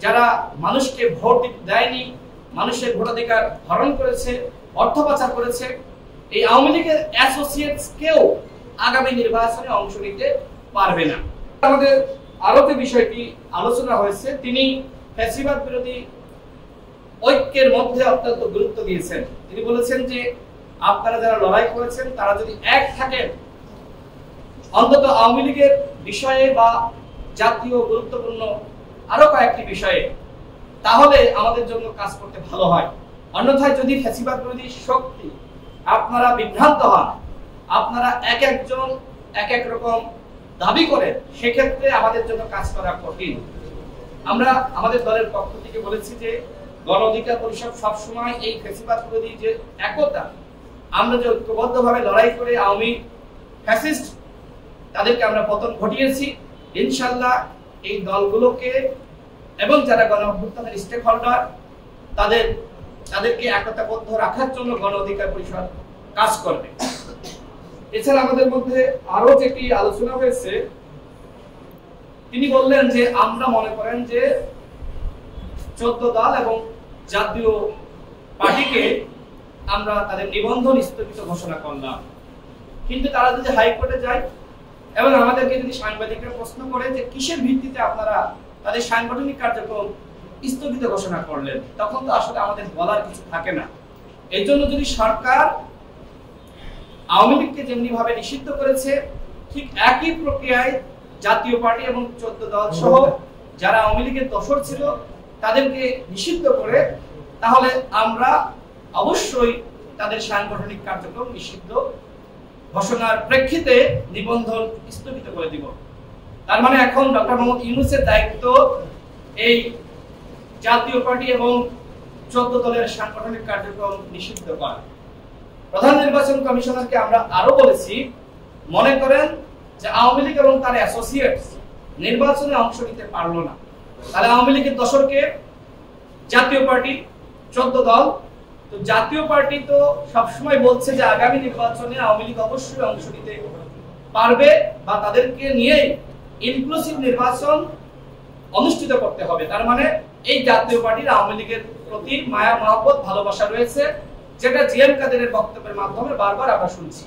যারা মানুষকে ভোট দিতে দেয়নি, মানুষের ভোটাধিকার হরণ করেছে, অর্থ পাচার করেছে, এই আওয়ামী লীগের অ্যাসোসিয়েটস কেউ আগামী নির্বাচনে অংশ নিতে পারবে না। আমাদের আরো যে বিষয়টি আলোচনা হয়েছে, তিনি ফ্যাসিবাদ বিরোধী ঐক্যের মধ্যে অত্যন্ত গুরুত্ব দিয়েছেন। তিনি বলেছেন যে আপনারা যারা লড়াই করেছেন তারা যদি এক থাকেন, অন্তত আওয়ামী লীগের বিষয়ে বা জাতীয় গুরুত্বপূর্ণ আরো কয়েকটি বিষয়ে, তাহলে আমাদের জন্য কাজ করতে ভালো হয়। অন্যথায় যদি ফ্যাসিবাদ বিরোধী শক্তি আপনারা বিভ্রান্ত হন, আপনারা এক একজন এক এক রকম দাবি করেন, সেক্ষেত্রে আমাদের জন্য কাজ করা কঠিন। আমরা আমাদের দলের পক্ষ থেকে বলেছি যে গণ অধিকার পরিষদ সবসময় এই ফ্যাসিবাদ বিরোধী যে একতা, আমরা যে ঐক্যবদ্ধভাবে লড়াই করে আওয়ামী ফ্যাসিস্ট তাদেরকে আমরা পতন ঘটিয়েছি, ইনশাআল্লাহ এই দলগুলোকে এবং যারা গণ অভ্যুত্থানের স্টেক হোল্ডার তাদেরকে একতাবদ্ধ রাখার জন্য গণ অধিকার পরিষদ কাজ করবে। এছাড়া আমাদের মধ্যে আরো যেটি আলোচনা হয়েছে, তিনি বললেন যে আমরা মনে করেন যে 14 দল এবং জাতীয় পার্টিকে আমরা তাদের নিবন্ধন স্থগিত ঘোষণা করলাম, কিন্তু তারা যদি হাইকোর্টে যায় এবং আমাদেরকে যদি সাংবাদিকরা প্রশ্ন করে যে কিসের ভিত্তিতে আপনারা তাদের সাংগঠনিক কার্যক্রম স্থগিত ঘোষণা করলেন, তখন তো আসলে আমাদের বলার কিছু থাকে না। এই জন্য যদি সরকার আওয়ামী লীগকে যেমনি ভাবে নিষিদ্ধ করেছে, ঠিক একই প্রক্রিয়ায় জাতীয় পার্টি এবং 14 দল সহ যারা আওয়ামী লীগের দোসর ছিল তাদেরকে নিষিদ্ধ করে, তাহলে আমরা অবশ্যই তাদের সাংগঠনিক কার্যক্রম নিষিদ্ধ ঘোষণার প্রেক্ষিতে নিবন্ধন স্থগিত করে দিব। তার মানে এখন ডক্টর মোহাম্মদ ইউনূসের দায়িত্ব এই জাতীয় পার্টি এবং 14 দলের সাংগঠনিক কার্যক্রম নিষিদ্ধ করা। প্রধান নির্বাচন কমিশনারকে আমরা আরো বলেছি, মনে করেন যে আওয়ামী লীগ এবং তার অ্যাসোসিয়েটস নির্বাচনে অংশ নিতে পারলো না, তাহলে আওয়ামী লীগের দোসরকে জাতীয় পার্টি 14 দল, তো জাতীয় পার্টি তো সবসময় বলছে যে আগামী নির্বাচনে আওয়ামী লীগ অবশ্যই অংশ নিতে পারবে বা তাদেরকে নিয়ে ইনক্লুসিভ নির্বাচন অনুষ্ঠিত করতে হবে। তার মানে এই জাতীয় পার্টির আওয়ামী লীগের প্রতি মায়া মহব্বত ভালোবাসা রয়েছে, যেটা জিএম কাদেরের বক্তব্যের মাধ্যমে বারবার আমরা শুনছি।